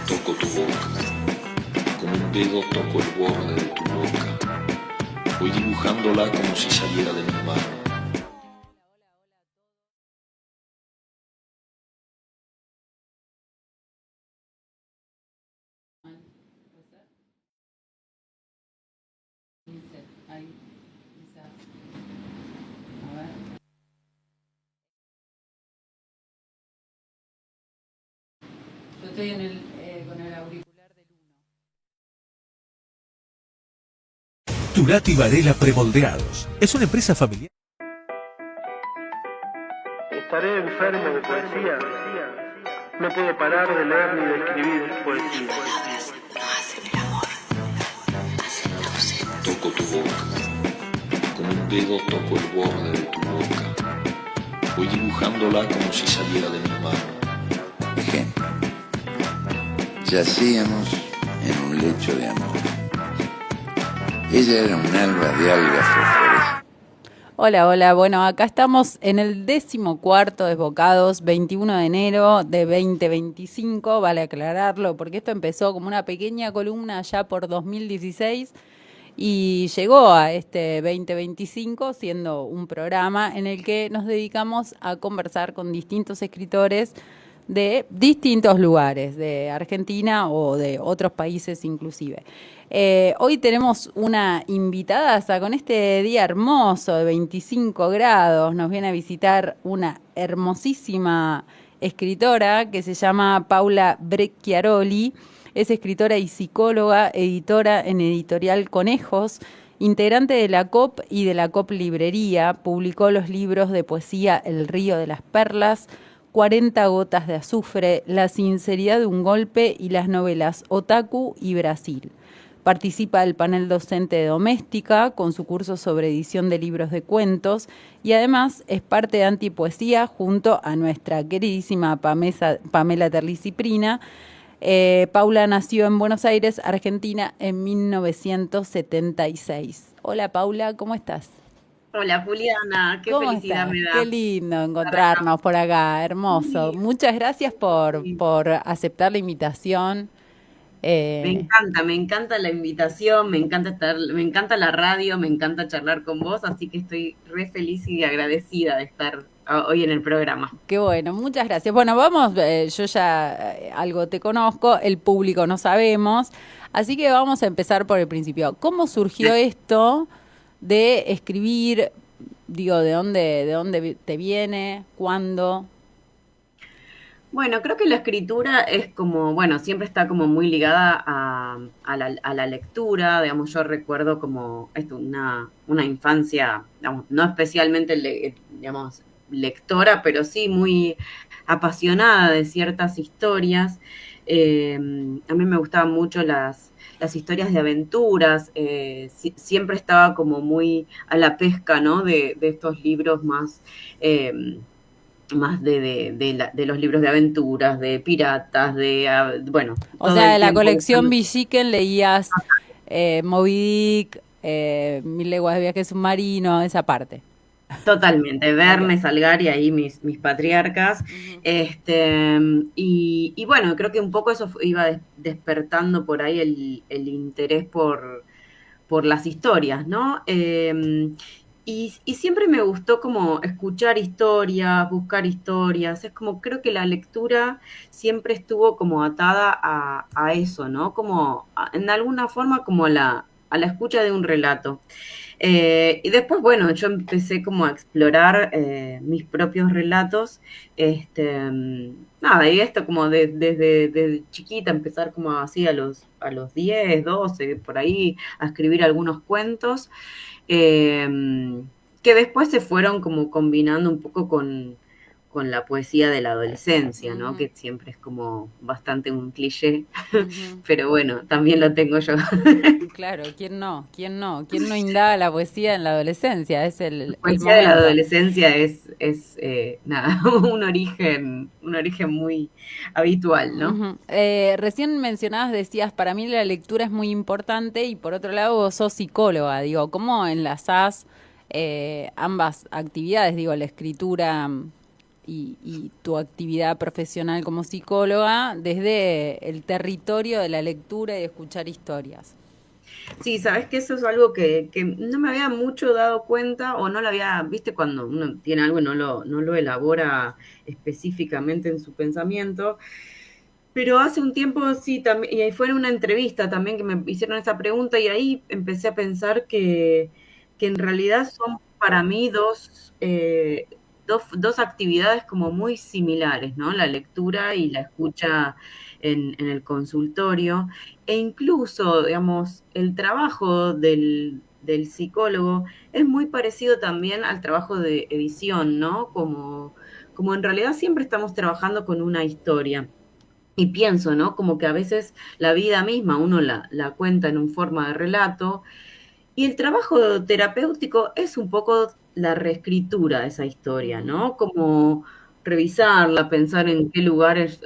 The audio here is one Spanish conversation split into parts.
Toco tu boca, con un dedo toco el borde de tu boca. Voy dibujándola como si saliera de mi mano. Yo estoy con el auricular del 1. Turati Varela Premoldeados. Es una empresa familiar. Estaré enfermo de poesía. No puedo parar de leer ni de escribir poesía. Toco tu boca, con un dedo toco el borde de tu boca. Voy dibujándola como si saliera de mi mano. Ejemplo. Yacíamos en un lecho de amor. Ella era un alba de algas fosforescentes. Hola, hola. Bueno, acá estamos en el 14º Desbocados, 21 de enero de 2025, vale aclararlo, porque esto empezó como una pequeña columna ya por 2016 y llegó a este 2025 siendo un programa en el que nos dedicamos a conversar con distintos escritores de distintos lugares, de Argentina o de otros países inclusive. Hoy tenemos una invitada, hasta con este día hermoso de 25 grados, nos viene a visitar una hermosísima escritora que se llama Paula Brecchiaroli. Es escritora y psicóloga, editora en Editorial Conejos, integrante de la COP y de la COP Librería. Publicó los libros de poesía El río de las perlas, 40 gotas de azufre, La sinceridad de un golpe y las novelas Otaku y Brasil. Participa del panel docente de Doméstica con su curso sobre edición de libros de cuentos y además es parte de Antipoesía junto a nuestra queridísima Pamela Terliciprina. Paula nació en Buenos Aires, Argentina, en 1976. Hola Paula, ¿cómo estás? Hola Juliana, qué ¿Cómo felicidad estás? me Qué da lindo estar acá. encontrarnos por acá, hermoso. Sí, Muchas gracias sí. por aceptar la invitación. Eh, Me encanta la invitación, me encanta la radio, me encanta charlar con vos, así que estoy re feliz y agradecida de estar hoy en el programa. Qué bueno, muchas gracias. Bueno, vamos, yo ya algo te conozco, el público no sabemos, así que vamos a empezar por el principio. ¿Cómo surgió esto de escribir? Digo, ¿de dónde te viene? ¿Cuándo? Bueno, creo que la escritura es como, bueno, siempre está como muy ligada a la lectura, digamos, yo recuerdo como esto, una infancia, digamos, no especialmente, digamos, lectora, pero sí muy apasionada de ciertas historias. A mí me gustaban mucho las historias de aventuras, siempre estaba como muy a la pesca, ¿no? De estos libros más de los libros de aventuras, de piratas, bueno, O todo sea, el de la tiempo colección buscando. Villiquen leías Moby Dick, Mil leguas de viaje submarino, esa parte. Totalmente, Ok. Verne, Salgari, ahí mis patriarcas. Ujú. Este, y bueno, creo que un poco eso iba despertando por ahí el interés por las historias, ¿no? Y siempre me gustó como escuchar historias, buscar historias, es como creo que la lectura siempre estuvo como atada a eso, ¿no? Como en alguna forma como a la escucha de un relato. Y después, bueno, yo empecé como a explorar mis propios relatos, nada, y esto como desde chiquita, empezar como así a los 10 12 por ahí, a escribir algunos cuentos, eh, que después se fueron como combinando un poco con la poesía de la adolescencia, ¿no? Ujú, Que siempre es como bastante un cliché, ujú. pero bueno, también lo tengo yo. Claro, ¿quién no? ¿Quién no? ¿Quién no indaga la poesía en la adolescencia? Es La el poesía de la momento. adolescencia es nada, un origen muy habitual, ¿no? Ujú. Recién mencionabas, decías, para mí la lectura es muy importante y por otro lado vos sos psicóloga, digo, ¿cómo enlazás ambas actividades? Digo, la escritura y tu actividad profesional como psicóloga desde el territorio de la lectura y de escuchar historias. Sí, sabes que eso es algo que no me había mucho dado cuenta o no lo había, viste, cuando uno tiene algo y no lo elabora específicamente en su pensamiento. Pero hace un tiempo sí, también, y ahí fue en una entrevista también que me hicieron esa pregunta y ahí empecé a pensar que en realidad son para mí dos actividades como muy similares, ¿no? La lectura y la escucha en el consultorio. E incluso, digamos, el trabajo del psicólogo es muy parecido también al trabajo de edición, ¿no? Como en realidad siempre estamos trabajando con una historia. Y pienso, ¿no? Como que a veces la vida misma uno la cuenta en un forma de relato y el trabajo terapéutico es un poco la reescritura de esa historia, ¿no? Como revisarla, pensar en qué lugares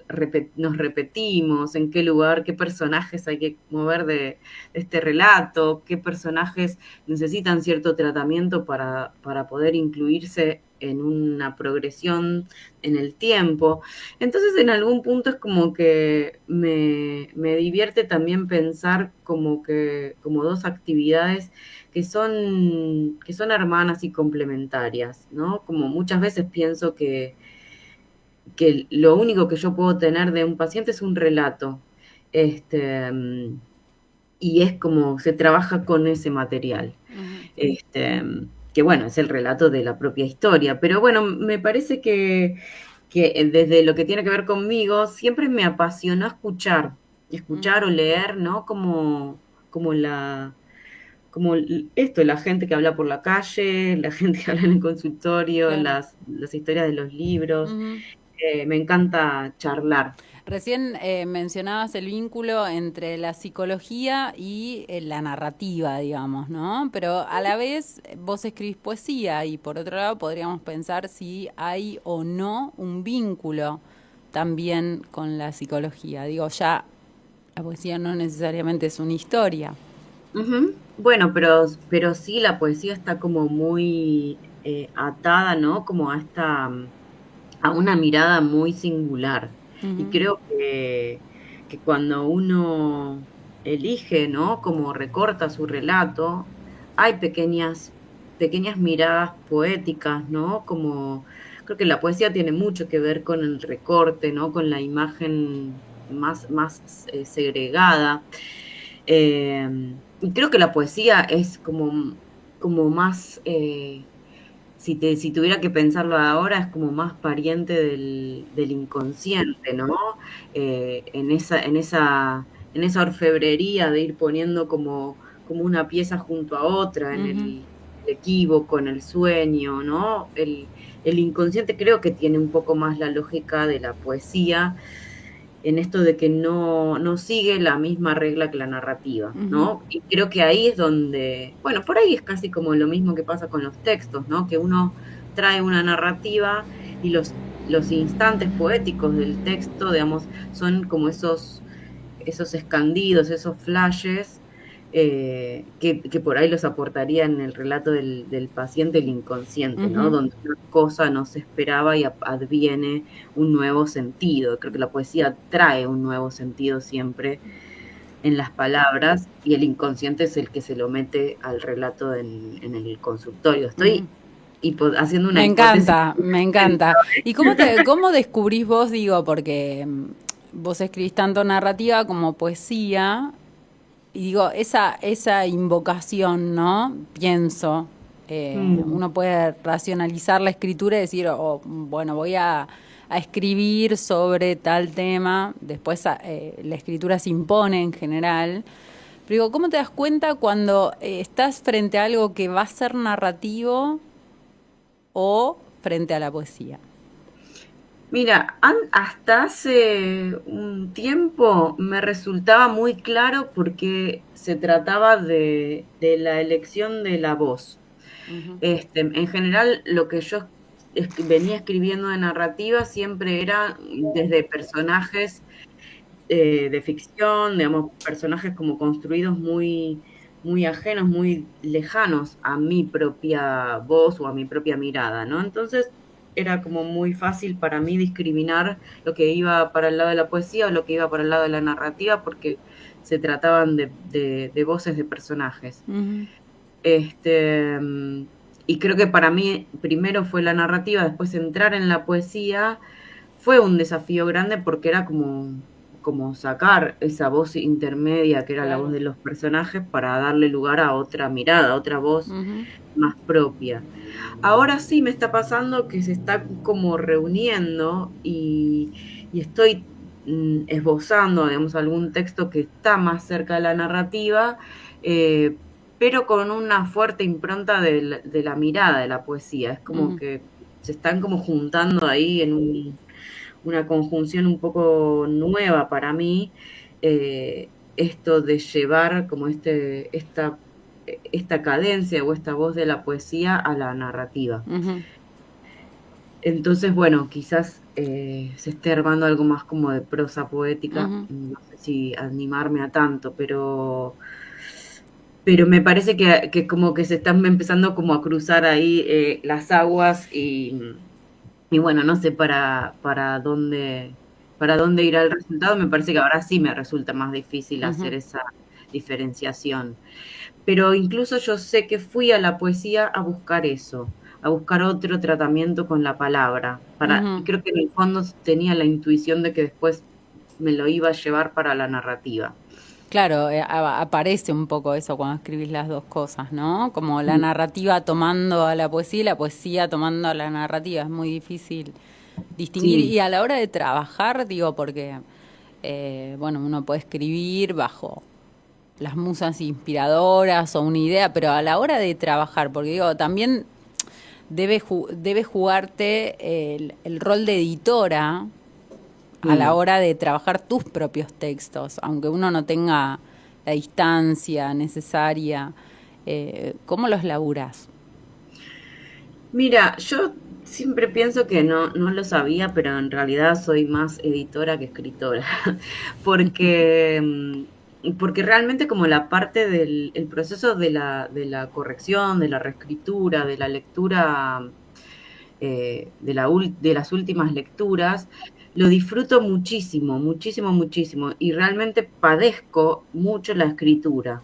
nos repetimos, en qué lugar, qué personajes hay que mover de este relato, qué personajes necesitan cierto tratamiento para poder incluirse en una progresión en el tiempo. Entonces, en algún punto es como que me divierte también pensar como dos actividades que son hermanas y complementarias, ¿no? Como muchas veces pienso que lo único que yo puedo tener de un paciente es un relato. Este, y es como se trabaja con ese material. Ujú. Este, que bueno, es el relato de la propia historia. Pero bueno, me parece que desde lo que tiene que ver conmigo, siempre me apasionó escuchar o leer, ¿no? Como esto, la gente que habla por la calle, la gente que habla en el consultorio, Claro. las historias de los libros. Ujú. Me encanta charlar. Recién mencionabas el vínculo entre la psicología y la narrativa, digamos, ¿no? Pero a la vez vos escribís poesía y por otro lado podríamos pensar si hay o no un vínculo también con la psicología. Digo, ya la poesía no necesariamente es una historia. Ujú. Bueno, pero sí la poesía está como muy atada, ¿no? Como a una mirada muy singular. Y Ujú. creo que cuando uno elige, ¿no? Como recorta su relato, hay pequeñas miradas poéticas, ¿no? Como creo que la poesía tiene mucho que ver con el recorte, ¿no? Con la imagen más segregada. Y creo que la poesía es como más si tuviera que pensarlo ahora, es como más pariente del inconsciente, ¿no? En esa orfebrería de ir poniendo como una pieza junto a otra, en Ujú. el equívoco, en el sueño, ¿no? El inconsciente creo que tiene un poco más la lógica de la poesía en esto de que no sigue la misma regla que la narrativa, Ujú. ¿no? Y creo que ahí es donde, bueno, por ahí es casi como lo mismo que pasa con los textos, ¿no? Que uno trae una narrativa y los instantes poéticos del texto, digamos, son como esos escandidos, esos flashes que por ahí los aportaría en el relato del paciente el inconsciente, ¿no? Ujú. Donde una cosa no se esperaba y adviene un nuevo sentido. Creo que la poesía trae un nuevo sentido siempre en las palabras y el inconsciente es el que se lo mete al relato en el consultorio. Ujú. Estoy haciendo una Me hipótesis encanta, muy me extensa, encanta. ¿Y ¿eh? cómo descubrís vos, digo, porque vos escribís tanto narrativa como poesía, y digo, esa invocación, ¿no? Pienso, Mm. uno puede racionalizar la escritura y decir, oh, bueno, voy a escribir sobre tal tema, después la escritura se impone en general. Pero digo, ¿cómo te das cuenta cuando estás frente a algo que va a ser narrativo o frente a la poesía? Mira, hasta hace un tiempo me resultaba muy claro porque se trataba de la elección de la voz. Ujú. En general, lo que yo venía escribiendo de narrativa siempre era desde personajes de ficción, digamos, personajes como construidos muy ajenos, muy lejanos a mi propia voz o a mi propia mirada, ¿no? Entonces, era como muy fácil para mí discriminar lo que iba para el lado de la poesía o lo que iba para el lado de la narrativa, porque se trataban de voces de personajes. Ujú. Este, y creo que para mí primero fue la narrativa, después entrar en la poesía fue un desafío grande porque era como sacar esa voz intermedia que era la voz Claro. de los personajes para darle lugar a otra mirada, a otra voz Ujú. más propia. Ahora sí me está pasando que se está como reuniendo y estoy esbozando, digamos, algún texto que está más cerca de la narrativa, eh, pero con una fuerte impronta de la mirada de la poesía. Es como Ujú. que se están como juntando ahí en una conjunción un poco nueva para mí, esto de llevar como esta cadencia o esta voz de la poesía a la narrativa. Ujú. Entonces, bueno, quizás se esté armando algo más como de prosa poética, Ujú. no sé si animarme a tanto, pero me parece que como que se están empezando como a cruzar ahí las aguas y bueno, no sé para dónde irá el resultado. Me parece que ahora sí me resulta más difícil hacer Ujú. esa diferenciación. Pero incluso yo sé que fui a la poesía a buscar eso, a buscar otro tratamiento con la palabra. Y Ujú. creo que en el fondo tenía la intuición de que después me lo iba a llevar para la narrativa. Claro, aparece un poco eso cuando escribís las dos cosas, ¿no? Como la Mm, narrativa tomando a la poesía y la poesía tomando a la narrativa. Es muy difícil distinguir. sí, Y a la hora de trabajar, digo, porque, bueno, uno puede escribir bajo las musas inspiradoras o una idea, pero a la hora de trabajar, porque digo, también debe jugarte el rol de editora a la mm. hora de trabajar tus propios textos, aunque uno no tenga la distancia necesaria. ¿Cómo los laburás? Mira, yo siempre pienso que no lo sabía, pero en realidad soy más editora que escritora, porque, porque realmente como la parte del el proceso de la corrección, de la reescritura, de la lectura, de las últimas lecturas, lo disfruto muchísimo, muchísimo, muchísimo, y realmente padezco mucho la escritura.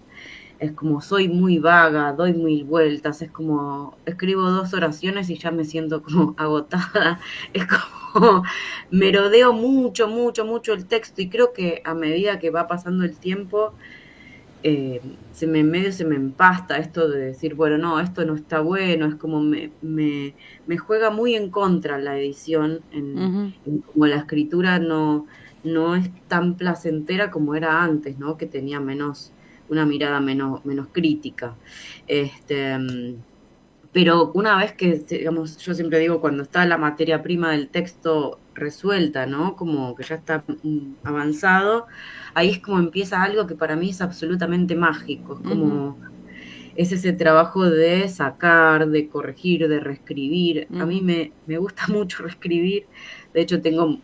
Es como soy muy vaga, doy mil vueltas, es como escribo 2 oraciones y ya me siento como agotada, es como merodeo mucho, mucho, mucho el texto y creo que a medida que va pasando el tiempo, medio se me empasta esto de decir, bueno, no, esto no está bueno, es como me juega muy en contra la edición, Ujú. en como la escritura no es tan placentera como era antes, ¿no? Que tenía una mirada menos crítica. Este, pero una vez que, digamos, yo siempre digo, cuando está la materia prima del texto resuelta, ¿no? Como que ya está avanzado, ahí es como empieza algo que para mí es absolutamente mágico, Ujú. es ese trabajo de sacar, de corregir, de reescribir. A mí Ujú. me gusta mucho reescribir, de hecho tengo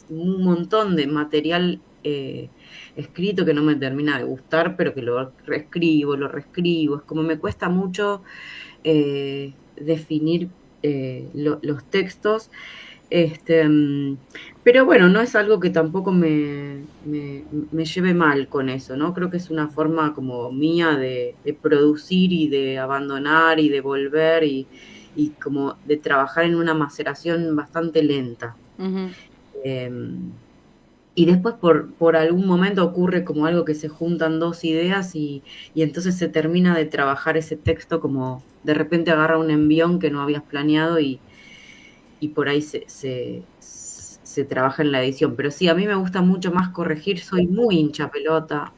un montón de material escrito que no me termina de gustar, pero que lo reescribo, es como me cuesta mucho definir los textos. Este, pero bueno, no es algo que tampoco me lleve mal con eso, ¿no? Creo que es una forma como mía de producir y de abandonar y de volver y como de trabajar en una maceración bastante lenta. Ujú. Em, y después por algún momento ocurre como algo que se juntan dos ideas y entonces se termina de trabajar ese texto como de repente agarra un envión que no habías planeado y por ahí se trabaja en la edición. Pero sí, a mí me gusta mucho más corregir, soy muy hincha pelota.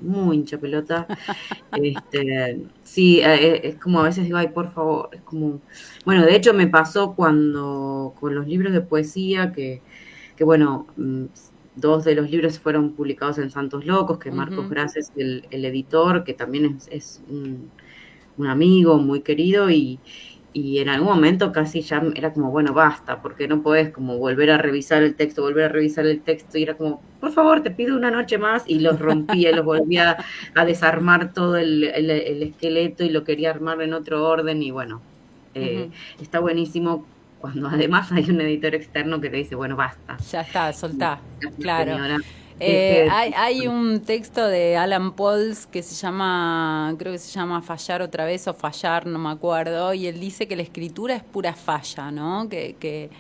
Sí, es como a veces digo, ay, por favor, es como, bueno, de hecho me pasó con los libros de poesía que bueno, 2 de los libros fueron publicados en Santos Locos, que Marcos Ujú. Gras es el editor, que también es un amigo muy querido y en algún momento casi ya era como, bueno, basta, porque no podés como volver a revisar el texto, y era como, por favor, te pido una noche más, y los rompía y los volvía a desarmar todo el esqueleto y lo quería armar en otro orden, y bueno, Ujú. está buenísimo cuando además hay un editor externo que te dice, bueno, basta. Ya está, soltá. Claro. Señora, deje Hay un texto de Alan Pauls que se llama, creo que se llama Fallar otra vez o Fallar, no me acuerdo, y él dice que la escritura es pura falla, ¿no? Que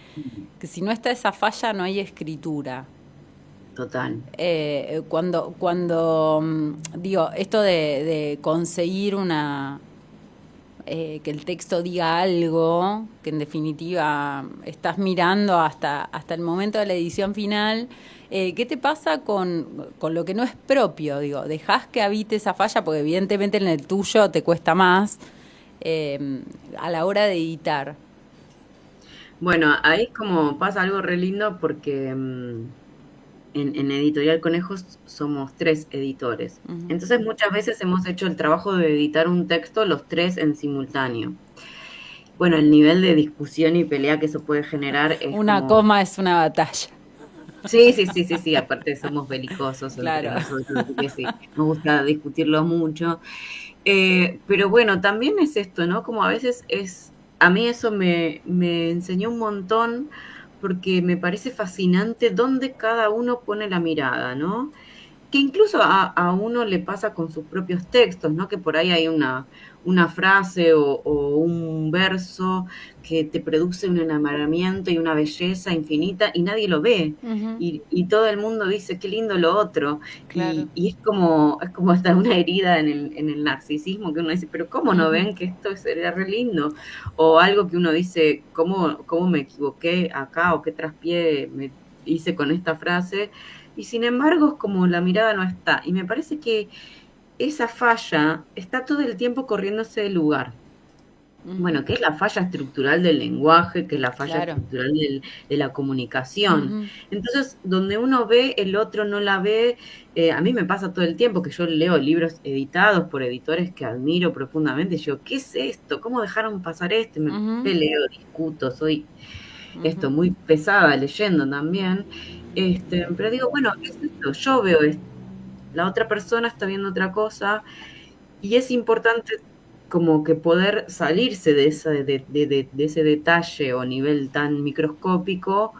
si no está esa falla no hay escritura. Total. Digo, esto de conseguir que el texto diga algo, que en definitiva estás mirando hasta el momento de la edición final. ¿Qué te pasa con lo que no es propio? Digo, ¿dejás que habite esa falla? Porque evidentemente en el tuyo te cuesta más a la hora de editar. Bueno, ahí como pasa algo re lindo porque en Editorial Conejos somos 3 editores. Ujú. Entonces muchas veces hemos hecho el trabajo de editar un texto los 3 en simultáneo. Bueno, el nivel de discusión y pelea que eso puede generar es Una como... coma es una batalla. Sí, aparte somos belicosos Claro. entre nosotros, así que sí, nos gusta discutirlo mucho. Pero bueno, también es esto, ¿no? Como a veces a mí eso me enseñó un montón porque me parece fascinante dónde cada uno pone la mirada, ¿no? Que incluso a uno le pasa con sus propios textos, ¿no? Que por ahí hay una frase o un verso que te produce un enamoramiento y una belleza infinita y nadie lo ve. Ujú. Y todo el mundo dice, qué lindo lo otro. Claro. Y es como hasta una herida en el narcisismo que uno dice, pero ¿cómo no Ujú. ven que esto sería re lindo? O algo que uno dice, ¿cómo me equivoqué acá o qué traspié me hice con esta frase? Y sin embargo, es como la mirada no está. Y me parece que esa falla está todo el tiempo corriéndose del lugar. Ujú. Bueno, que es la falla estructural del lenguaje, que es la falla Claro. estructural de la comunicación. Ujú. Entonces, donde uno ve, el otro no la ve. A mí me pasa todo el tiempo que yo leo libros editados por editores que admiro profundamente. Y yo, ¿qué es esto? ¿Cómo dejaron pasar esto? Y me Ujú. peleo, discuto, soy Ujú. muy pesada leyendo también. Pero digo, bueno, ¿qué es esto? Yo veo esto, la otra persona está viendo otra cosa, y es importante como que poder salirse de ese detalle o nivel tan microscópico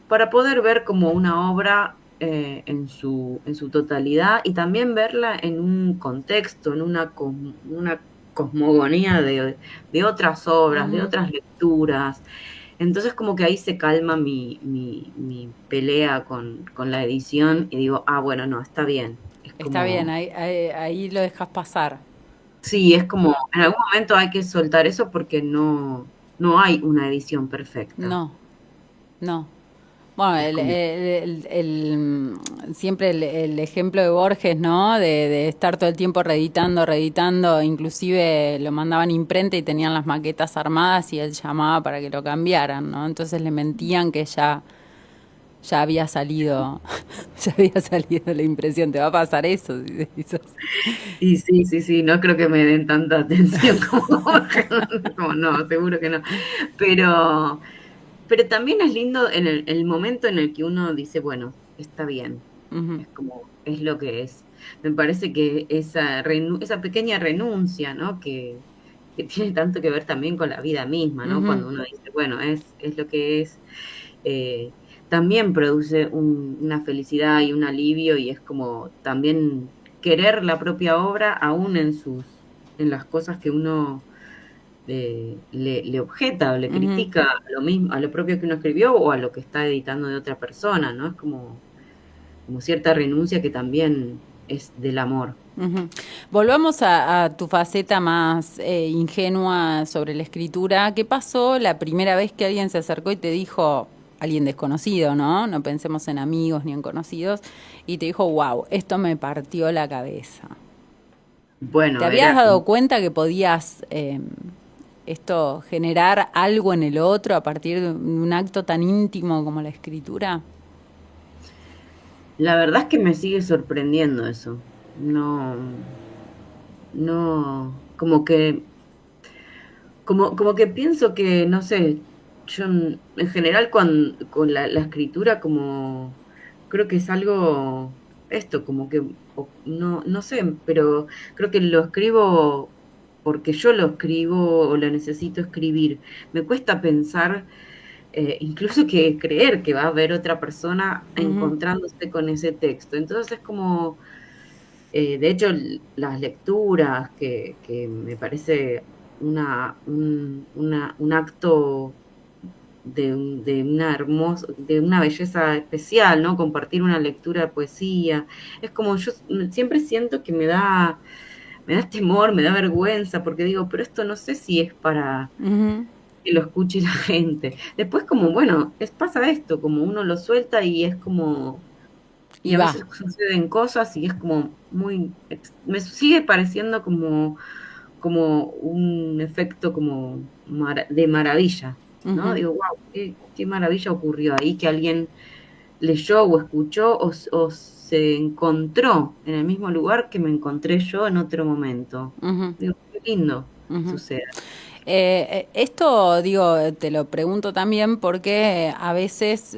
para poder ver como una obra en su totalidad y también verla en un contexto, en una cosmogonía de otras obras, de Ujú. otras lecturas. Entonces como que ahí se calma mi pelea con la edición y digo, bueno, no, está bien. Es Está bien, como, ahí lo dejas pasar. sí, es como, en algún momento hay que soltar eso porque no hay una edición perfecta. No, no. Bueno, Es como, siempre el ejemplo de Borges, ¿no? De estar todo el tiempo reeditando, inclusive lo mandaban a imprenta y tenían las maquetas armadas y él llamaba para que lo cambiaran, ¿no? Entonces le mentían que ya había salido, ya había salido la impresión. ¿Te va a pasar eso? y sí, no creo que me den tanta atención como no, seguro que no. Pero, pero también es lindo en el momento en el que uno dice, bueno, está bien, Ujú, es como, es lo que es. Me parece que esa pequeña renuncia, ¿no? Que tiene tanto que ver también con la vida misma, ¿no? ujú. Cuando uno dice, bueno, es lo que es, eh, también produce una felicidad y un alivio y es como también querer la propia obra aún en las cosas que uno le objeta o le Ujú. critica a lo mismo, a lo propio que uno escribió o a lo que está editando de otra persona, ¿no? Es como cierta renuncia que también es del amor. Ujú. Volvamos a tu faceta más ingenua sobre la escritura. ¿Qué pasó la primera vez que alguien se acercó y te dijo, alguien desconocido, ¿no? No pensemos en amigos ni en conocidos, y te dijo, wow, esto me partió la cabeza. ¿Te Bueno, habías era dado cuenta que podías esto generar algo en el otro a partir de un acto tan íntimo como la escritura? la verdad es que me sigue sorprendiendo eso. No, no, como que pienso que, no sé, yo en general con la escritura como creo que es algo, esto, como que, no sé, pero creo que lo escribo porque yo lo escribo o lo necesito escribir. Me cuesta pensar incluso que creer que va a haber otra persona Ujú, encontrándose con ese texto. Entonces es como, de hecho, las lecturas, que me parece un acto de una belleza especial, ¿no? Compartir una lectura de poesía. Es como yo siempre siento que me da temor, me da vergüenza, porque digo, pero esto no sé si es para ujú. que lo escuche la gente. Después como, bueno, pasa esto, como uno lo suelta y es como, y Y a va. veces suceden cosas y es como me sigue pareciendo como un efecto como de maravilla, ¿no? Ujú, Digo, wow, qué maravilla ocurrió ahí, que alguien leyó o escuchó o se encontró en el mismo lugar que me encontré yo en otro momento. ujú, Digo, qué lindo que ujú. suceda. Esto, digo, te lo pregunto también porque a veces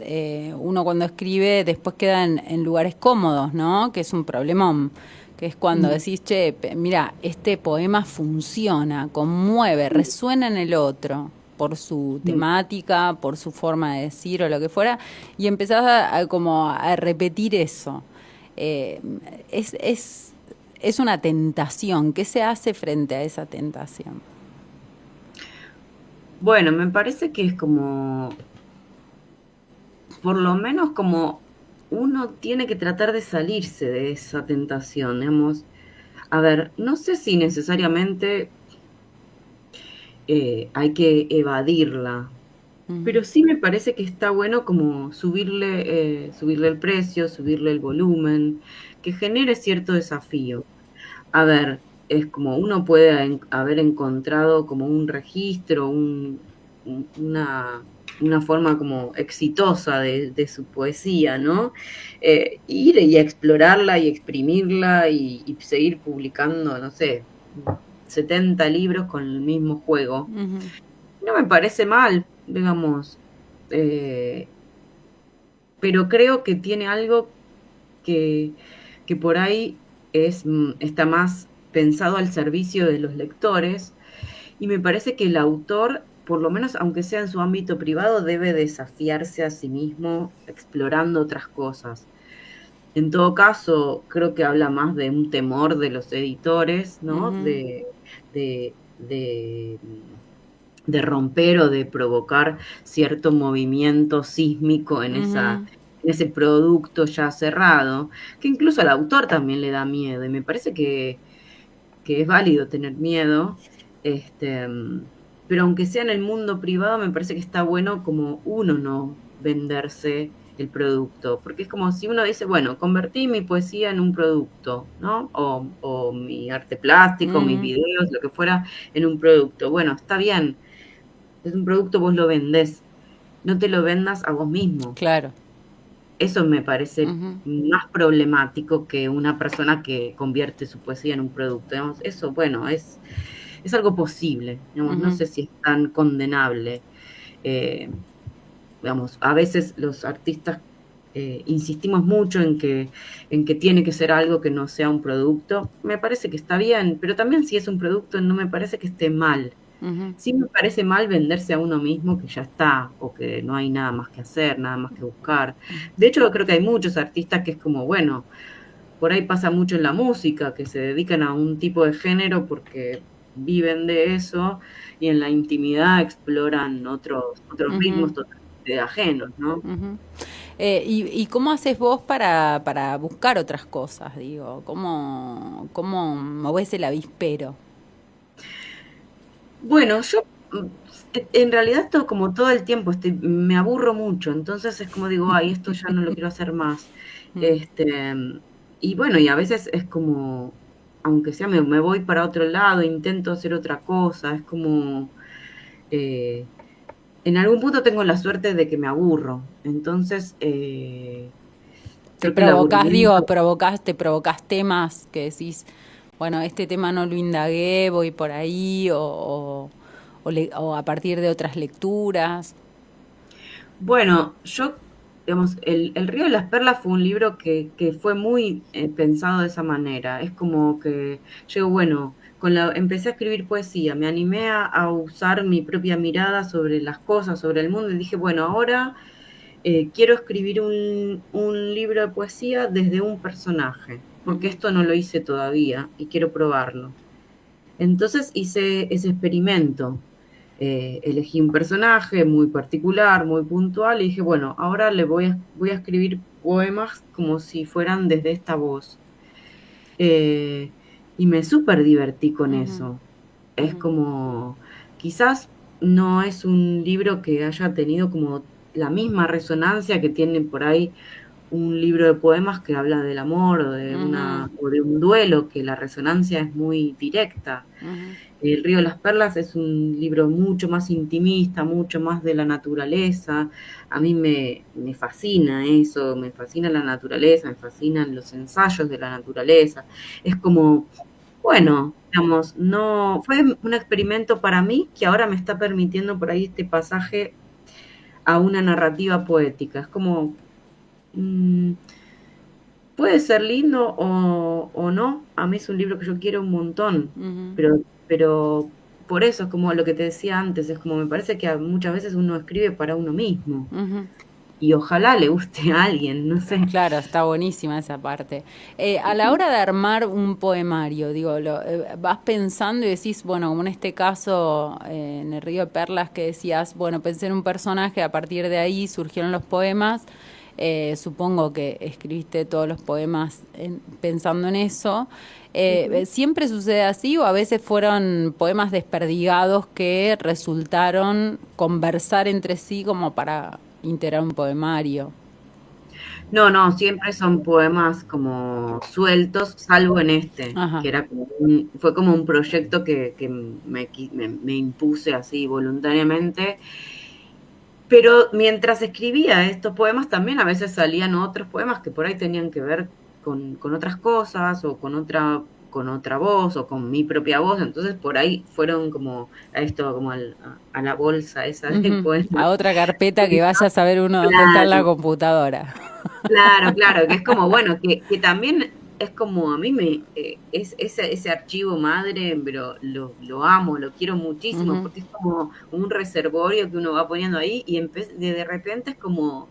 uno cuando escribe después queda en lugares cómodos, ¿no? Que es un problemón, que es cuando Mm, decís, che, mira, este poema funciona, conmueve, mm, resuena en el otro por su mm. temática, por su forma de decir o lo que fuera, y empezás como a repetir eso. Eh, es una tentación. ¿Qué se hace frente a esa tentación? Bueno, me parece que es como, por lo menos como uno tiene que tratar de salirse de esa tentación, digamos. A ver, no sé si necesariamente hay que evadirla, Ujú, pero sí me parece que está bueno como subirle el precio, subirle el volumen, que genere cierto desafío. A ver, es como uno puede haber encontrado como un registro, un- una, una forma como exitosa de su poesía, ¿no? Ir y explorarla y exprimirla y seguir publicando, no sé, 70 libros con el mismo juego. ujú, No me parece mal, digamos, eh, pero creo que tiene algo que, que por ahí está más pensado al servicio de los lectores y me parece que el autor, por lo menos aunque sea en su ámbito privado, debe desafiarse a sí mismo explorando otras cosas. En todo caso, creo que habla más de un temor de los editores, ¿no? ujú, De romper o de provocar cierto movimiento sísmico ujú, en ese producto ya cerrado, que incluso al autor también le da miedo, y me parece que es válido tener miedo, este, pero aunque sea en el mundo privado, me parece que está bueno como uno no venderse el producto, porque es como si uno dice, bueno, convertí mi poesía en un producto, ¿no? O mi arte plástico, mis ujú. videos, lo que fuera, en un producto. Bueno, está bien, es un producto, vos lo vendés, no te lo vendas a vos mismo. Claro. Eso me parece Ujú, más problemático que una persona que convierte su poesía en un producto. Digamos, eso, bueno, es algo posible, digamos, no ujú, sé si es tan condenable. Eh, digamos, a veces los artistas insistimos mucho en que tiene que ser algo que no sea un producto. Me parece que está bien, pero también si es un producto no me parece que esté mal. ujú, Sí me parece mal venderse a uno mismo que ya está, o que no hay nada más que hacer, nada más que buscar. De hecho, creo que hay muchos artistas que es como, bueno, por ahí pasa mucho en la música, que se dedican a un tipo de género porque viven de eso y en la intimidad exploran otros ritmos ujú, totalmente ajenos, ¿no? ujú. ¿Y cómo haces vos para buscar otras cosas? Digo, ¿cómo movés el avispero? Bueno, yo en realidad como todo el tiempo me aburro mucho, entonces es como digo, ay, esto ya no lo quiero hacer más. Mm. Este, y bueno, y a veces es como, aunque sea me voy para otro lado, intento hacer otra cosa, es como, eh, en algún punto tengo la suerte de que me aburro, entonces Te creo que el provocás, digo, aburrimiento. te provocás temas que decís, bueno, este tema no lo indagué, voy por ahí, o a partir de otras lecturas. Bueno, yo, digamos, el Río de las Perlas fue un libro que fue muy pensado de esa manera. Es como que yo, bueno, empecé a escribir poesía, me animé a usar mi propia mirada sobre las cosas, sobre el mundo, y dije, bueno, ahora quiero escribir un libro de poesía desde un personaje, porque esto no lo hice todavía y quiero probarlo. Entonces hice ese experimento. Elegí un personaje muy particular, muy puntual, y dije, bueno, ahora voy a escribir poemas como si fueran desde esta voz. Y me súper divertí con eso. Es como, quizás no es un libro que haya tenido como la misma resonancia que tiene por ahí un libro de poemas que habla del amor o de un duelo, que la resonancia es muy directa. El río de las perlas es un libro mucho más intimista, mucho más de la naturaleza. A mí me fascina eso, me fascina la naturaleza, me fascinan los ensayos de la naturaleza. Es como, bueno, digamos, no fue un experimento para mí que ahora me está permitiendo por ahí este pasaje a una narrativa poética. Es como, puede ser lindo o no. A mí es un libro que yo quiero un montón, pero por eso es como lo que te decía antes, es como me parece que muchas veces uno escribe para uno mismo. Y ojalá le guste a alguien, no sé. Claro, está buenísima esa parte. A la hora de armar un poemario, digo, vas pensando y decís, bueno, como en este caso, en el Río de Perlas, que decías, bueno, pensé en un personaje, a partir de ahí surgieron los poemas. Supongo que escribiste todos los poemas pensando en eso. ¿Siempre sucede así o a veces fueron poemas desperdigados que resultaron conversar entre sí como para integrar un poemario? No, siempre son poemas como sueltos, salvo en este, Ajá. que era como fue como un proyecto que me impuse así voluntariamente. Pero mientras escribía estos poemas también a veces salían otros poemas que por ahí tenían que ver con otras cosas o con otra voz o con mi propia voz. Entonces por ahí fueron como a esto, como a la bolsa esa de poemas. A otra carpeta que vaya a saber uno dónde está en la Claro, computadora. claro, que es como, bueno, que también es como a mí es ese archivo madre, pero lo amo, lo quiero muchísimo, porque es como un reservorio que uno va poniendo ahí y de repente es como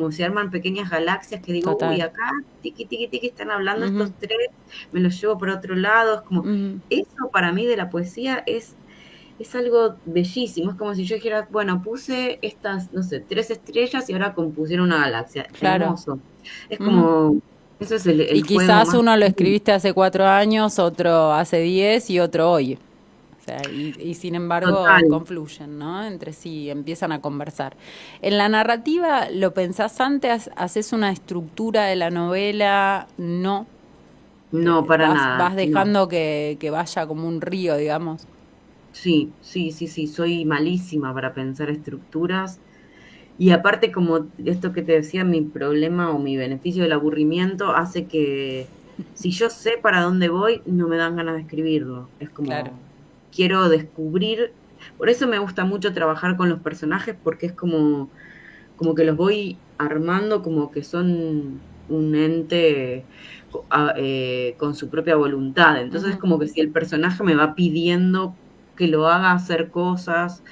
se arman pequeñas galaxias que digo, uy, Total. acá, tiki, tiki, tiki, están hablando estos tres, me los llevo por otro lado, es como, eso para mí de la poesía es algo bellísimo, es como si yo dijera, bueno, puse estas, no sé, 3 estrellas y ahora compusieron una galaxia, Claro. hermoso. Es como, eso es el Y juego quizás más. uno lo escribiste hace 4 años, otro hace 10 y otro hoy. O sea, y sin embargo Total. confluyen, ¿no? Entre sí, empiezan a conversar. En la narrativa, ¿lo pensás antes? ¿Haces una estructura de la novela? No. No, para Vas nada, no. dejando que vaya como un río, digamos. Sí, soy malísima para pensar estructuras. Y aparte, como esto que te decía, mi problema o mi beneficio del aburrimiento hace que si yo sé para dónde voy, no me dan ganas de escribirlo. Es Claro. como, quiero descubrir. Por eso me gusta mucho trabajar con los personajes, porque es como que los voy armando como que son un ente con su propia voluntad. Entonces es como que si el personaje me va pidiendo que lo haga hacer cosas,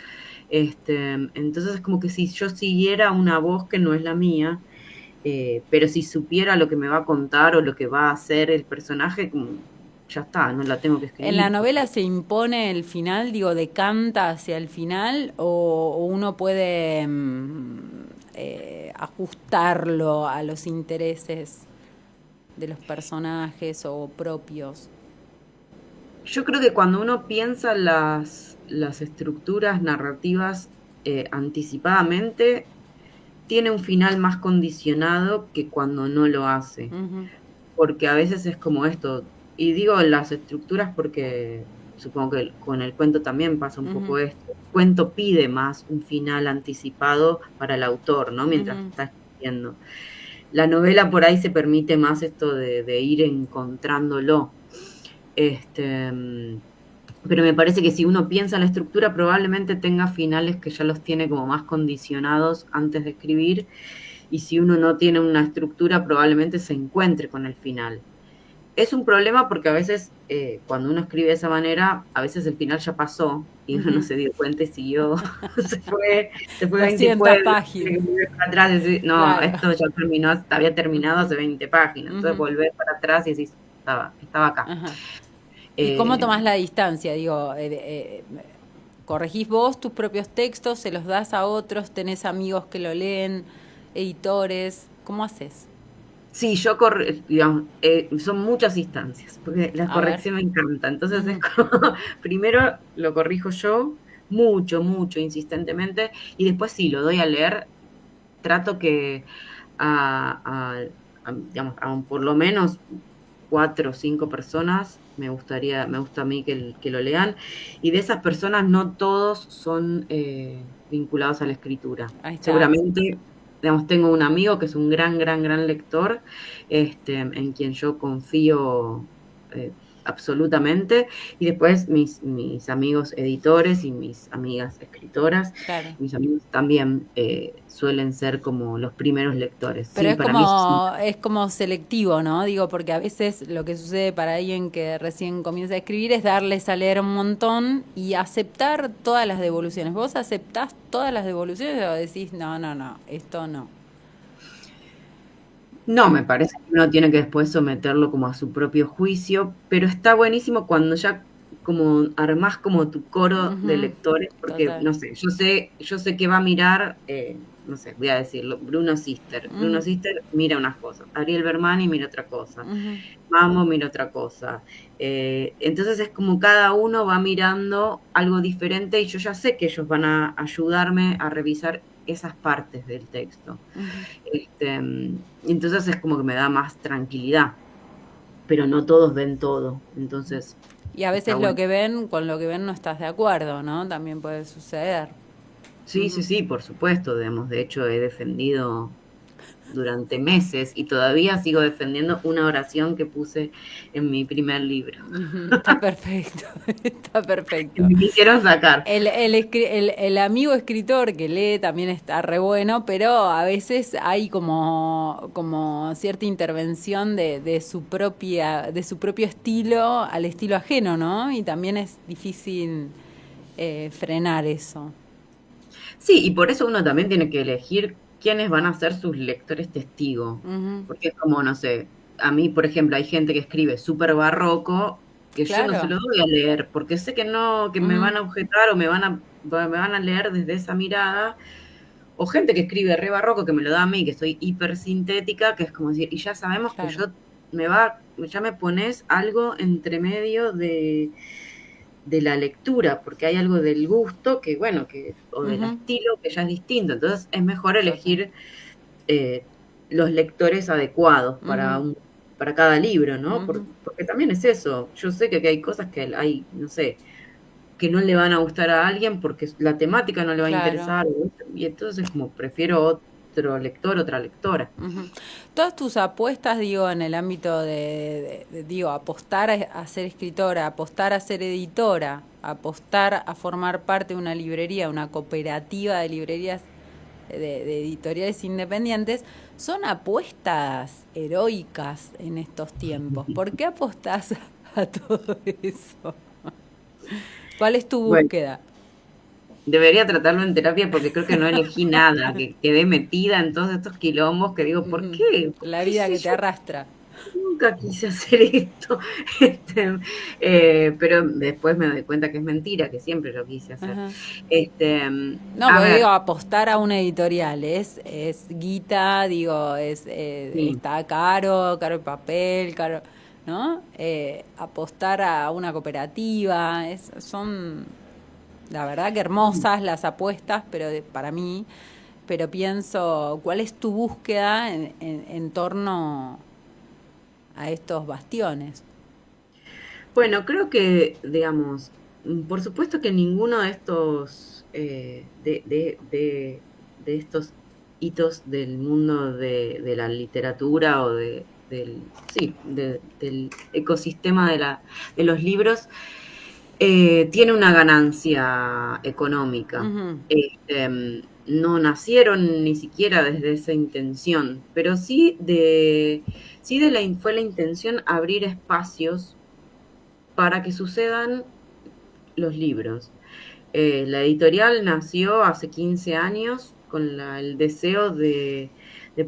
entonces es como que si yo siguiera una voz que no es la mía, pero si supiera lo que me va a contar o lo que va a hacer el personaje, como, ya está, no la tengo que ¿En la escribir. novela se impone el final, digo, decanta hacia el final o uno puede ajustarlo a los intereses de los personajes o propios? Yo creo que cuando uno piensa las estructuras narrativas anticipadamente, tiene un final más condicionado que cuando no lo hace. Porque a veces es como esto, y digo las estructuras porque supongo que con el cuento también pasa un poco esto. El cuento pide más un final anticipado para el autor, ¿no? Mientras está escribiendo. La novela por ahí se permite más esto de ir encontrándolo. Pero me parece que si uno piensa en la estructura, probablemente tenga finales que ya los tiene como más condicionados antes de escribir, y si uno no tiene una estructura, probablemente se encuentre con el final. es un problema porque a veces cuando uno escribe de esa manera, a veces el final ya pasó y uno no se dio cuenta y siguió, se fue 20 y 200 fue, páginas. atrás y decir, no, Claro. esto ya terminó, había terminado hace 20 páginas, entonces volver para atrás y decís, estaba acá. Ajá. ¿Y cómo tomás la distancia? Digo, ¿corregís vos tus propios textos, se los das a otros, tenés amigos que lo leen, editores? ¿Cómo haces? Sí, digamos, son muchas instancias, porque la A ver. corrección me encanta. Entonces es como, primero lo corrijo yo, mucho, insistentemente, y después sí, lo doy a leer, trato que digamos, por lo menos 4 o 5 personas me gusta a mí que lo lean, y de esas personas no todos son vinculados a la escritura. Ahí está. Seguramente, digamos, tengo un amigo que es un gran lector, en quien yo confío absolutamente, y después mis amigos editores y mis amigas escritoras, Claro. mis amigos también suelen ser como los primeros lectores. Pero Sí, para mí es como selectivo, ¿no? Digo, porque a veces lo que sucede para alguien que recién comienza a escribir es darles a leer un montón y aceptar todas las devoluciones. ¿Vos aceptás todas las devoluciones o decís, no, esto no? No, me parece que uno tiene que después someterlo como a su propio juicio, pero está buenísimo cuando ya como armás como tu coro de Ujú, lectores, porque total. no sé, yo sé que va a mirar, no sé, voy a decirlo, Bruno Sister. Bruno Ujú, Sister mira unas cosas, Ariel Bermani mira otra cosa, ujú. Mamo mira otra cosa. Entonces es como cada uno va mirando algo diferente y yo ya sé que ellos van a ayudarme a revisar esas partes del texto. Ujú. Entonces es como que me da más tranquilidad, pero no todos ven todo, entonces Y a está veces lo bueno. que ven, con lo que ven no estás de acuerdo, ¿no? También puede suceder. Ujú. Sí, por supuesto, digamos, de hecho he defendido durante meses y todavía sigo defendiendo una oración que puse en mi primer libro, Ujú, está perfecto, está que perfecto. me quisieron sacar. El amigo escritor que lee también está re bueno, pero a veces hay como cierta intervención de su propio estilo al estilo ajeno, ¿no? Y también es difícil frenar eso. Sí, y por eso uno también tiene que elegir quiénes van a ser sus lectores testigos. Ujú, Porque es como, no sé, a mí, por ejemplo, hay gente que escribe súper barroco que yo no se claro. lo doy a leer, porque sé que no, que me Ujú, van a objetar o me van a leer desde esa mirada. O gente que escribe re barroco que me lo da a mí, que soy hiper sintética, que es como decir, y ya sabemos que claro. ya me pones algo entre medio de la lectura, porque hay algo del gusto que, bueno, o del Ujú, estilo que ya es distinto. Entonces es mejor total. elegir eh, los lectores adecuados Ujú, para cada libro, ¿no? ujú, Porque también es eso. Yo sé que hay cosas que hay, no sé, que no le van a gustar a alguien porque la temática no le va a claro. interesar. Y entonces como prefiero otro lector, otra lectora. Ujú. Todas tus apuestas, digo, en el ámbito digo, apostar a ser escritora, apostar a ser editora, apostar a formar parte de una librería, una cooperativa de librerías de editoriales independientes, son apuestas heroicas en estos tiempos. ¿Por qué apostás a todo eso? ¿Cuál es tu Bueno, búsqueda? debería tratarlo en terapia porque creo que no elegí nada, que quedé metida en todos estos quilombos que digo, ¿por Ujú. qué? ¿Por La qué vida si que te yo arrastra. nunca quise hacer esto? Este, pero después me doy cuenta que es mentira, que siempre lo quise hacer. Ajá. Este, No, a porque digo, ver, apostar a una editorial es guita, digo, sí. está caro el papel, caro, ¿no? Apostar a una cooperativa, son la verdad que hermosas las apuestas, pero para mí, pero pienso, ¿cuál es tu búsqueda en torno a estos bastiones? Bueno, creo que, digamos, por supuesto que ninguno de estos, de estos hitos del mundo de la literatura o del ecosistema de los libros tiene una ganancia económica. Ujú, Este, no nacieron ni siquiera desde esa intención, pero fue la intención abrir espacios para que sucedan los libros. La editorial nació hace 15 años con el deseo de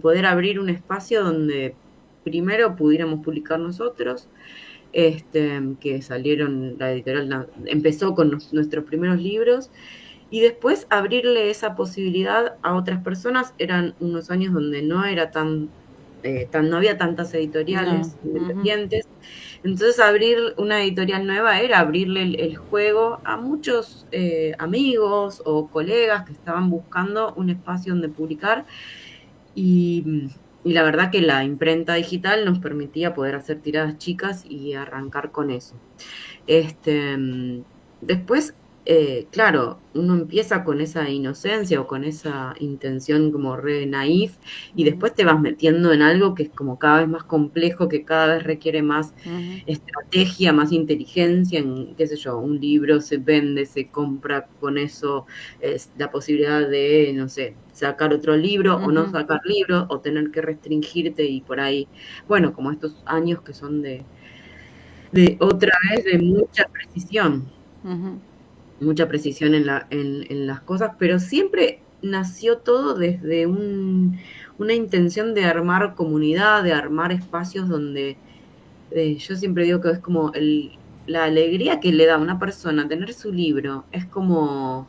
poder abrir un espacio donde primero pudiéramos publicar nosotros, que salieron, la editorial empezó con nuestros primeros libros, y después abrirle esa posibilidad a otras personas. Eran unos años donde no era no había tantas editoriales independientes. Entonces abrir una editorial nueva era abrirle el juego a muchos amigos o colegas que estaban buscando un espacio donde publicar, y la verdad que la imprenta digital nos permitía poder hacer tiradas chicas y arrancar con eso. Después, claro, uno empieza con esa inocencia o con esa intención como re naif, y después te vas metiendo en algo que es como cada vez más complejo, que cada vez requiere más estrategia, más inteligencia, qué sé yo, un libro se vende, se compra, con eso es la posibilidad de, no sé, sacar otro libro o no sacar libro, o tener que restringirte, y por ahí, bueno, como estos años que son de otra vez de mucha precisión. Mucha precisión en las cosas, pero siempre nació todo desde una intención de armar comunidad, de armar espacios donde yo siempre digo que es como la alegría que le da a una persona tener su libro, es como,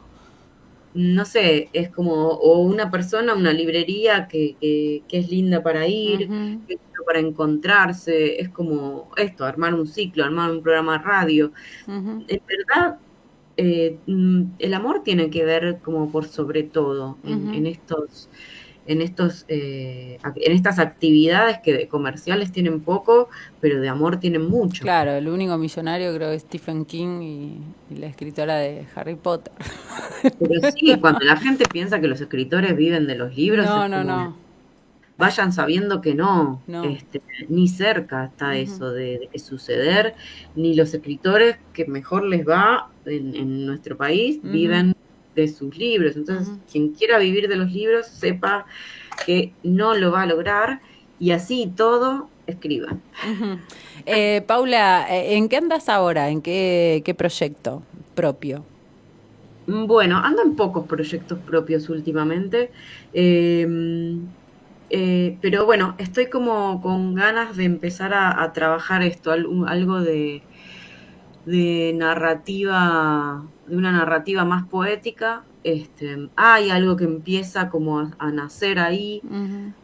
no sé, es como, o una persona, una librería que es linda para ir, que es lindo para encontrarse, es como esto, armar un ciclo, armar un programa de radio. En verdad, el amor tiene que ver como por sobre todo en estas actividades que de comerciales tienen poco, pero de amor tienen mucho. Claro, el único millonario creo que es Stephen King y la escritora de Harry Potter. Pero sí, cuando la gente piensa que los escritores viven de los libros, No, es no, como, no. vayan sabiendo que no, No. ni cerca está eso de suceder, ni los escritores que mejor les va en nuestro país viven de sus libros. Entonces, quien quiera vivir de los libros, sepa que no lo va a lograr, y así todo, escriban. Paula, ¿en qué andas ahora? ¿En qué proyecto propio? Bueno, ando en pocos proyectos propios últimamente, pero bueno, estoy como con ganas de empezar a trabajar esto, algo de narrativa, de una narrativa más poética. Hay algo que empieza como a nacer ahí,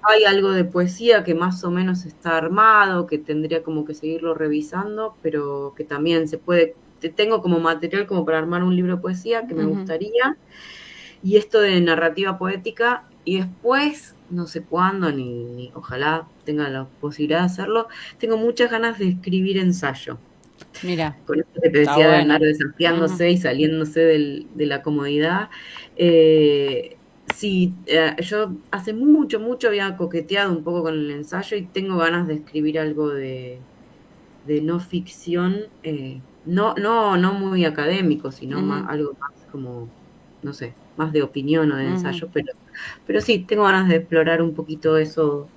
hay algo de poesía que más o menos está armado, que tendría como que seguirlo revisando, pero que también tengo como material como para armar un libro de poesía que me gustaría, y esto de narrativa poética, y después, no sé cuándo, ni ojalá tenga la posibilidad de hacerlo, tengo muchas ganas de escribir ensayo. Mira, Con esto que te está decía de bueno. andar desafiándose y saliéndose de la comodidad. Sí, yo hace mucho había coqueteado un poco con el ensayo, y tengo ganas de escribir algo de no ficción, no muy académico, sino algo más como, no sé, más de opinión o de ensayo, pero sí, tengo ganas de explorar un poquito eso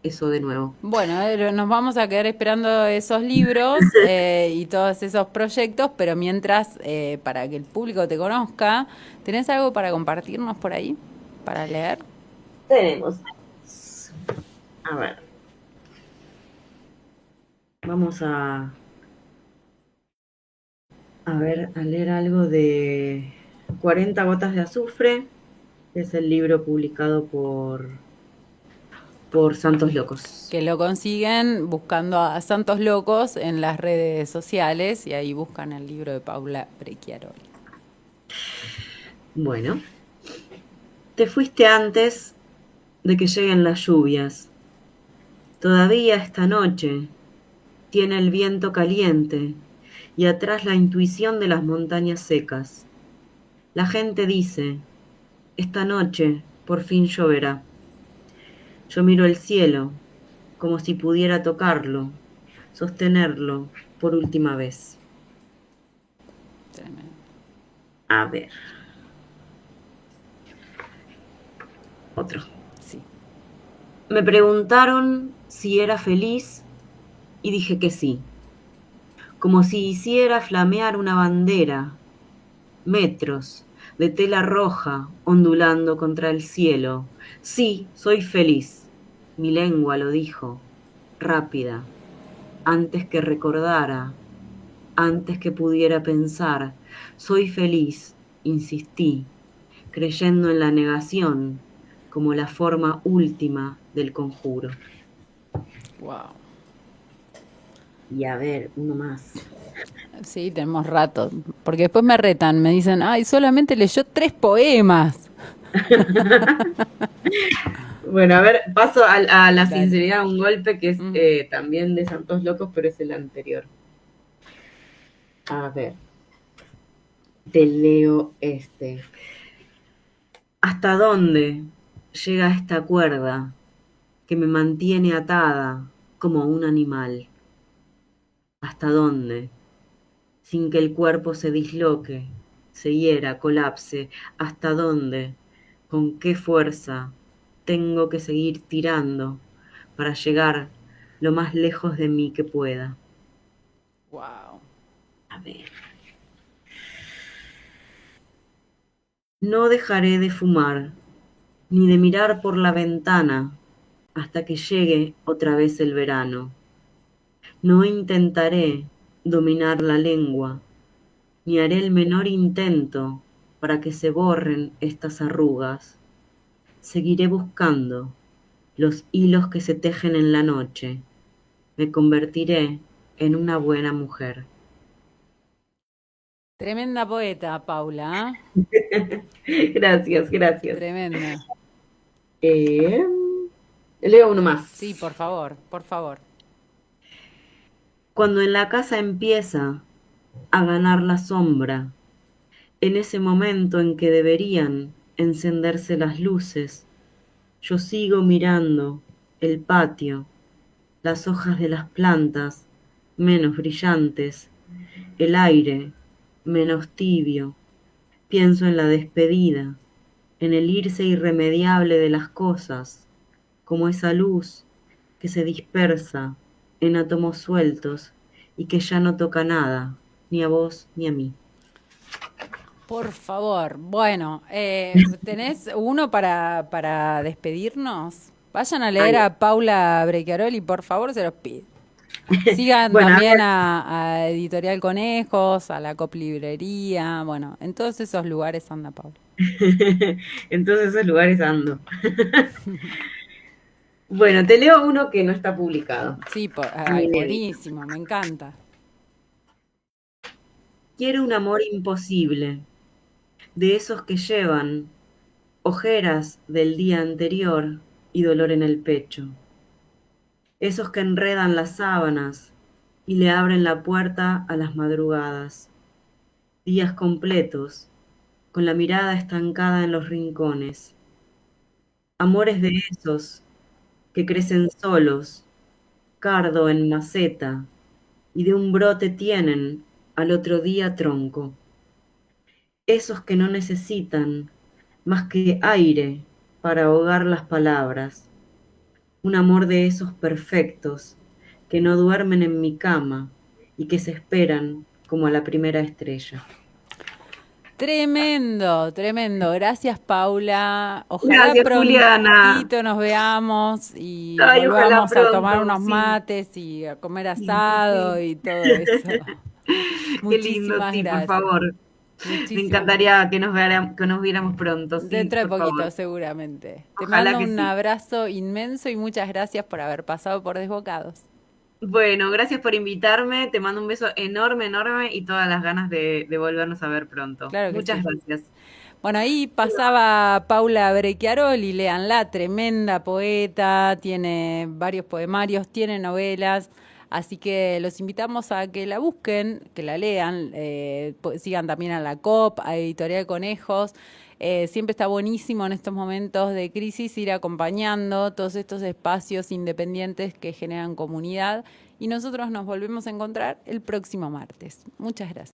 de nuevo. Bueno, nos vamos a quedar esperando esos libros y todos esos proyectos, pero mientras, para que el público te conozca, ¿tenés algo para compartirnos por ahí? ¿Para leer? Tenemos. A ver. Vamos a leer algo de 40 gotas de azufre, que es el libro publicado por Santos Locos. Que lo consiguen buscando a Santos Locos en las redes sociales, y ahí buscan el libro de Paula Brecchiaroli. Bueno. Te fuiste antes de que lleguen las lluvias. Todavía esta noche tiene el viento caliente y atrás la intuición de las montañas secas. La gente dice, esta noche por fin lloverá. Yo miro el cielo como si pudiera tocarlo, sostenerlo por última vez. Tremendo. A ver. Otro. Sí. Me preguntaron si era feliz y dije que sí, como si hiciera flamear una bandera, metros de tela roja ondulando contra el cielo. Sí, soy feliz. Mi lengua lo dijo, rápida, antes que recordara, antes que pudiera pensar. Soy feliz, insistí, creyendo en la negación como la forma última del conjuro. Wow. Y a ver, uno más. Sí, tenemos rato. Porque después me retan, me dicen, ay, solamente leyó 3 poemas. Bueno, a ver, paso a la Dale. sinceridad, un golpe que es Ujú. también de Santos Locos, pero es el anterior. A ver, te leo este. ¿Hasta dónde llega esta cuerda que me mantiene atada como un animal? ¿Hasta dónde? Sin que el cuerpo se disloque, se hiera, colapse. ¿Hasta dónde? ¿Con qué fuerza tengo que seguir tirando para llegar lo más lejos de mí que pueda? Wow. A ver. No dejaré de fumar, ni de mirar por la ventana hasta que llegue otra vez el verano. No intentaré dominar la lengua, ni haré el menor intento para que se borren estas arrugas. Seguiré buscando los hilos que se tejen en la noche. Me convertiré en una buena mujer. Tremenda poeta, Paula. Gracias, gracias. Tremenda. Eh, leo uno más. Sí, por favor, por favor. Cuando en la casa empieza a ganar la sombra, en ese momento en que deberían encenderse las luces, yo sigo mirando el patio, las hojas de las plantas menos brillantes, el aire menos tibio. Pienso en la despedida, en el irse irremediable de las cosas, como esa luz que se dispersa en átomos sueltos y que ya no toca nada, ni a vos ni a mí. Por favor. Bueno, ¿tenés uno para despedirnos? Vayan a leer Ay, a Paula Brecchiaroli, por favor, se los pido. Sigan bueno, a también ver, a Editorial Conejos, a la Coplibrería, bueno, en todos esos lugares anda Paula. en todos esos lugares ando. Bueno, te leo uno que no está publicado, Sí, ay, inédito. buenísimo, me encanta. Quiero un amor imposible, de esos que llevan ojeras del día anterior y dolor en el pecho. Esos que enredan las sábanas y le abren la puerta a las madrugadas. Días completos, con la mirada estancada en los rincones. Amores de esos que crecen solos, cardo en maceta, y de un brote tienen al otro día tronco. Esos que no necesitan más que aire para ahogar las palabras. Un amor de esos perfectos que no duermen en mi cama y que se esperan como a la primera estrella. Tremendo, tremendo. Gracias, Paula. Ojalá Gracias, Juliana. prontito nos veamos y Ay, ojalá volvamos a tomar pronto, unos sí, mates y a comer sí, sí, asado sí. y todo eso. Qué lindo, Muchísimas sí, por gracias. favor. Me Muchísimas gracias. encantaría que nos viéramos pronto, sí, Dentro de por poquito, favor. seguramente. Te Ojalá mando que un sí. abrazo inmenso y muchas gracias por haber pasado por Desbocados. Bueno, gracias por invitarme. Te mando un beso enorme, enorme y todas las ganas de volvernos a ver pronto. Claro que Muchas sí. gracias. Bueno, ahí pasaba Paula Brecchiaroli, léanla, tremenda poeta, tiene varios poemarios, tiene novelas, así que los invitamos a que la busquen, que la lean, sigan también a la COP, a Editorial Conejos. Siempre está buenísimo en estos momentos de crisis ir acompañando todos estos espacios independientes que generan comunidad y nosotros nos volvemos a encontrar el próximo martes. Muchas gracias.